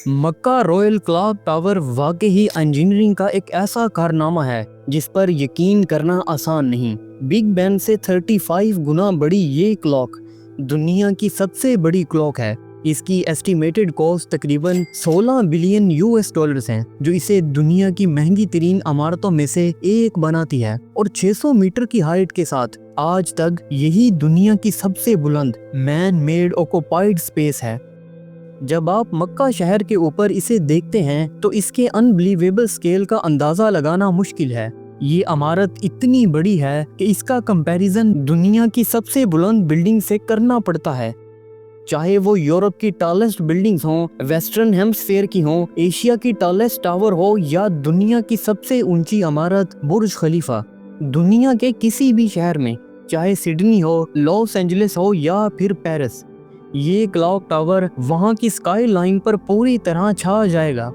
مکہ Royal clock tower واقعی engineering کا ایک ایسا کارنامہ ہے جس پر یقین کرنا آسان نہیں۔ بگ بین سے 35 گنا بڑی یہ کلاک دنیا کی سب سے بڑی کلاک ہے۔ اس کی ایسٹیمیٹڈ کاسٹ تقریباً $16 بلین ہیں، جو اسے دنیا کی مہنگی ترین عمارتوں میں سے ایک بناتی ہے، اور 600 میٹر کی ہائٹ کے ساتھ آج تک یہی دنیا کی سب سے بلند مین میڈ آکوپائیڈ سپیس ہے۔ جب آپ مکہ شہر کے اوپر اسے دیکھتے ہیں تو اس کے انبلیویبل سکیل کا اندازہ لگانا مشکل ہے۔ یہ عمارت اتنی بڑی ہے کہ اس کا کمپیریزن دنیا کی سب سے بلند بلڈنگ سے کرنا پڑتا ہے، چاہے وہ یورپ کی ٹالسٹ بلڈنگز ہوں، ویسٹرن ہیمسفیئر کی ہوں، ایشیا کی ٹالسٹ ٹاور ہو، یا دنیا کی سب سے اونچی عمارت برج خلیفہ۔ دنیا کے کسی بھی شہر میں، چاہے Sydney who, Los angels who یا پھر پیرس، یہ کلاک ٹاور وہاں کی سکائی لائن پر پوری طرح چھا جائے گا۔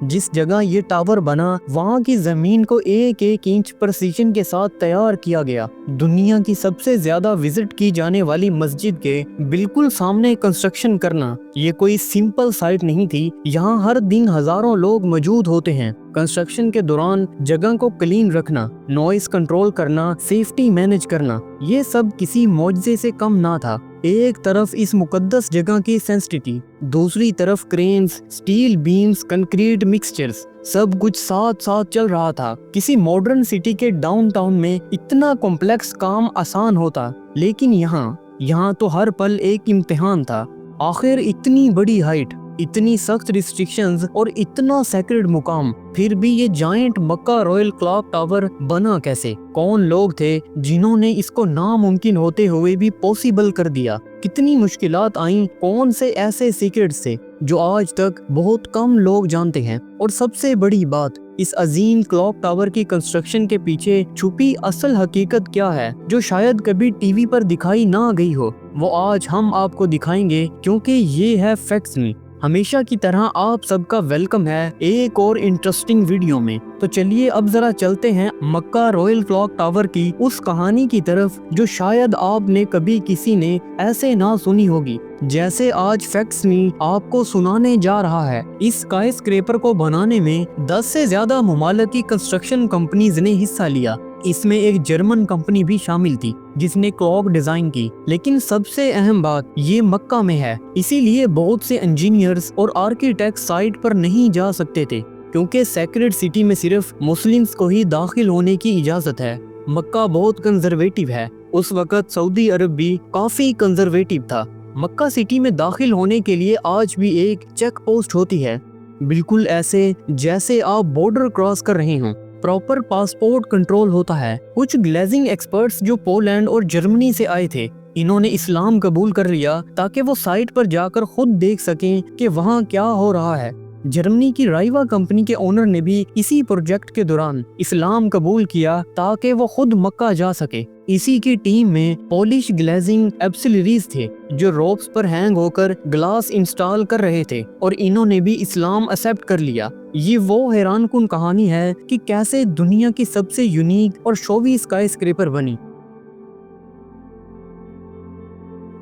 جس جگہ یہ ٹاور بنا وہاں کی زمین کو ایک انچ پرسیشن کے ساتھ تیار کیا گیا۔ دنیا کی سب سے زیادہ وزٹ کی جانے والی مسجد کے بالکل سامنے کنسٹرکشن کرنا یہ کوئی سمپل سائٹ نہیں تھی۔ یہاں ہر دن ہزاروں لوگ موجود ہوتے ہیں۔ کنسٹرکشن کے دوران جگہ کو کلین رکھنا، نوائز کنٹرول کرنا، سیفٹی مینج کرنا، یہ سب کسی معجزے سے کم نہ تھا۔ ایک طرف اس مقدس جگہ کی سینسٹیٹی، دوسری طرف کرینز، سٹیل بیمز، کنکریٹ مکسچرز، سب کچھ ساتھ ساتھ چل رہا تھا۔ کسی ماڈرن سٹی کے ڈاؤن ٹاؤن میں اتنا کمپلیکس کام آسان ہوتا، لیکن یہاں تو ہر پل ایک امتحان تھا۔ آخر اتنی بڑی ہائٹ، اتنی سخت ریسٹرکشنز اور اتنا سیکرڈ مقام، پھر بھی یہ جائنٹ مکہ رائل کلاک ٹاور بنا کیسے؟ کون لوگ تھے جنہوں نے اس کو ناممکن ہوتے ہوئے بھی پوسیبل کر دیا؟ کتنی مشکلات آئیں؟ کون سے ایسے سیکرٹس تھے جو آج تک بہت کم لوگ جانتے ہیں؟ اور سب سے بڑی بات، اس عظیم کلاک ٹاور کی کنسٹرکشن کے پیچھے چھپی اصل حقیقت کیا ہے جو شاید کبھی ٹی وی پر دکھائی نہ گئی ہو؟ وہ آج ہم آپ کو دکھائیں گے، کیونکہ یہ ہے فیکٹس می۔ ہمیشہ کی طرح آپ سب کا ویلکم ہے ایک اور انٹرسٹنگ ویڈیو میں۔ تو چلیے اب ذرا چلتے ہیں مکہ رائل کلاک ٹاور کی اس کہانی کی طرف جو شاید آپ نے کبھی کسی نے ایسے نہ سنی ہوگی جیسے آج فیکٹس می آپ کو سنانے جا رہا ہے۔ اس اسکائی اسکریپر کو بنانے میں 10 سے زیادہ ممالک کی کنسٹرکشن کمپنیز نے حصہ لیا۔ اس میں ایک جرمن کمپنی بھی شامل تھی جس نے کلاک ڈیزائن کی، لیکن سب سے اہم بات یہ مکہ میں ہے، اسی لیے بہت سے انجینئرز اور آرکیٹیکٹ سائٹ پر نہیں جا سکتے تھے، کیونکہ سیکرڈ سٹی میں صرف مسلمز کو ہی داخل ہونے کی اجازت ہے۔ مکہ بہت کنزرویٹو ہے، اس وقت سعودی عرب بھی کافی کنزرویٹو تھا۔ مکہ سٹی میں داخل ہونے کے لیے آج بھی ایک چیک پوسٹ ہوتی ہے، بالکل ایسے جیسے آپ بارڈر کراس کر رہے ہوں۔ پراپر پاسپورٹ کنٹرول ہوتا ہے۔ کچھ گلیزنگ ایکسپرٹس جو پولینڈ اور جرمنی سے آئے تھے، انہوں نے اسلام قبول کر لیا تاکہ وہ سائٹ پر جا کر خود دیکھ سکیں کہ وہاں کیا ہو رہا ہے۔ جرمنی کی رائوا کمپنی کے اونر نے بھی اسی پروجیکٹ کے دوران اسلام قبول کیا تاکہ وہ خود مکہ جا سکے۔ اسی کی ٹیم میں پولش گلیزنگ ایبسلریز تھے جو روپس پر ہینگ ہو کر گلاس انسٹال کر رہے تھے، اور انہوں نے بھی اسلام ایکسپٹ کر لیا۔ یہ وہ حیران کن کہانی ہے کہ کیسے دنیا کی سب سے یونیک اور شوی اسکائی اسکریپر بنی۔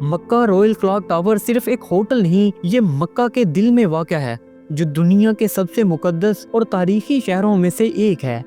مکہ رائل کلاک ٹاور صرف ایک ہوٹل نہیں، یہ مکہ کے دل میں واقع ہے جو دنیا کے سب سے مقدس اور تاریخی شہروں میں سے ایک ہے۔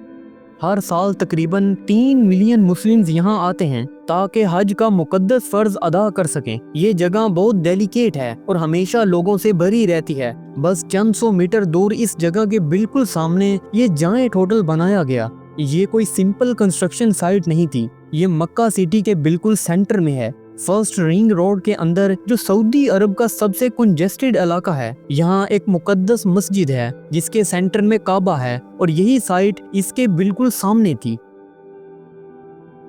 ہر سال تقریباً 3 ملین مسلمز یہاں آتے ہیں تاکہ حج کا مقدس فرض ادا کر سکیں۔ یہ جگہ بہت ڈیلیکیٹ ہے اور ہمیشہ لوگوں سے بھری رہتی ہے۔ بس چند سو میٹر دور اس جگہ کے بالکل سامنے یہ جائنٹ ہوٹل بنایا گیا۔ یہ کوئی سمپل کنسٹرکشن سائٹ نہیں تھی، یہ مکہ سٹی کے بالکل سینٹر میں ہے، فرسٹ رنگ روڈ کے اندر، جو سعودی عرب کا سب سے کنجسٹڈ علاقہ ہے۔ یہاں ایک مقدس مسجد ہے جس کے سینٹر میں کعبہ ہے، اور یہی سائٹ اس کے بالکل سامنے تھی۔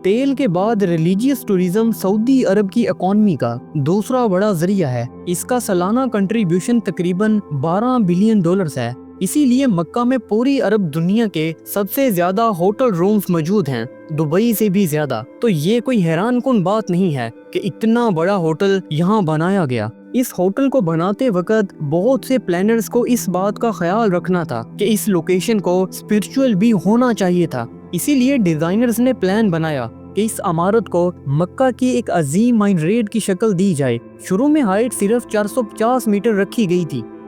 تیل کے بعد ریلیجیس ٹورزم سعودی عرب کی اکانومی کا دوسرا بڑا ذریعہ ہے۔ اس کا سالانہ کنٹریبیوشن تقریباً $12 بلین ہے۔ اسی لیے مکہ میں پوری عرب دنیا کے سب سے زیادہ ہوٹل رومز موجود ہیں، دبئی سے بھی زیادہ۔ تو یہ کوئی حیران کن بات نہیں ہے کہ اتنا بڑا ہوٹل یہاں بنایا گیا۔ اس ہوٹل کو بناتے وقت بہت سے پلانرز کو اس بات کا خیال رکھنا تھا کہ اس لوکیشن کو اسپرچول بھی ہونا چاہیے تھا۔ اسی لیے ڈیزائنرز نے پلان بنایا کہ اس عمارت کو مکہ کی ایک عظیم مائنریٹ کی شکل دی جائے۔ شروع میں ہائٹ صرف 450 میٹر رکھی گئی تھی،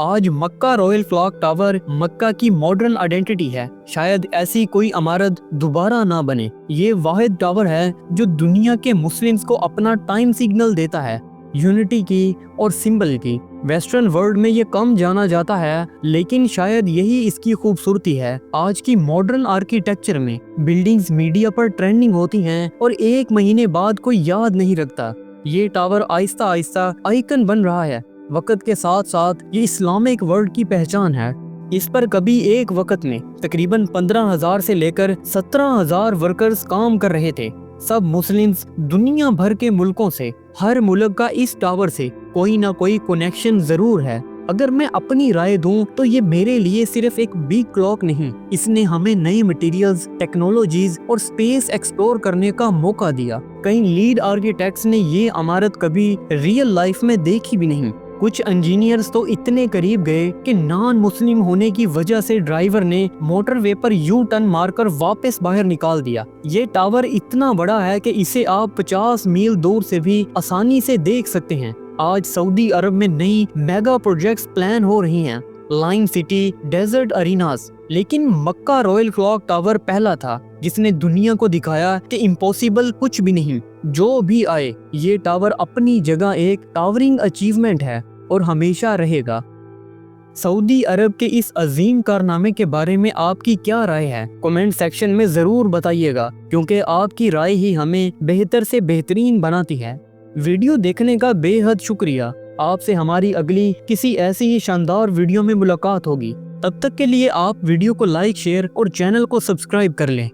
آج مکہ رائل کلاک ٹاور مکہ کی ماڈرن آئیڈینٹی ہے، شاید ایسی کوئی عمارت دوبارہ نہ بنے۔ یہ واحد ٹاور ہے جو دنیا کے مسلمز کو اپنا ٹائم سگنل دیتا ہے، یونٹی کی اور سمبل کی۔ ویسٹرن ورلڈ میں یہ کم جانا جاتا ہے، لیکن شاید یہی اس کی خوبصورتی ہے۔ آج کی ماڈرن آرکیٹیکچر میں بلڈنگز میڈیا پر ٹرینڈنگ ہوتی ہیں اور 1 مہینے بعد کوئی یاد نہیں رکھتا۔ یہ ٹاور آہستہ آہستہ آئیکن بن رہا ہے۔ وقت کے ساتھ ساتھ یہ اسلامک ورلڈ کی پہچان ہے۔ اس پر کبھی ایک وقت میں تقریباً 15,000 سے لے کر 17,000 ورکرز کام کر رہے تھے، سب مسلمز دنیا بھر کے ملکوں سے۔ ہر ملک کا اس ٹاور سے کوئی نہ کوئی کنیکشن ضرور ہے۔ اگر میں اپنی رائے دوں تو یہ میرے لیے صرف ایک بگ کلاک نہیں، اس نے ہمیں نئی مٹیریلز، ٹیکنالوجیز اور سپیس ایکسپلور کرنے کا موقع دیا۔ کئی لیڈ آرکیٹیکٹس نے یہ عمارت کبھی ریئل لائف میں دیکھی بھی نہیں۔ کچھ انجینئرز تو اتنے قریب گئے کہ نان مسلم ہونے کی وجہ سے ڈرائیور نے motor way per you turn مار کر واپس باہر نکال دیا۔ یہ ٹاور اتنا بڑا ہے کہ اسے آپ 50 میل دور سے بھی آسانی سے دیکھ سکتے ہیں۔ آج سعودی عرب میں نئی میگا پروجیکٹس پلان ہو رہی ہیں، لائن سٹی، ڈیزرٹ اریناز، لیکن مکہ رائل کلاک ٹاور پہلا تھا جس نے دنیا کو دکھایا کہ امپوسیبل کچھ بھی نہیں۔ جو بھی آئے، یہ ٹاور اپنی جگہ ایک ٹاورنگ اچیومنٹ ہے اور ہمیشہ رہے گا۔ سعودی عرب کے اس عظیم کارنامے کے بارے میں آپ کی کیا رائے ہے؟ کمنٹ سیکشن میں ضرور بتائیے گا، کیونکہ آپ کی رائے ہی ہمیں بہتر سے بہترین بناتی ہے۔ ویڈیو دیکھنے کا بے حد شکریہ۔ آپ سے ہماری اگلی کسی ایسی ہی شاندار ویڈیو میں ملاقات ہوگی۔ تب تک کے لیے آپ ویڈیو کو لائک، شیئر اور چینل کو سبسکرائب کر لیں۔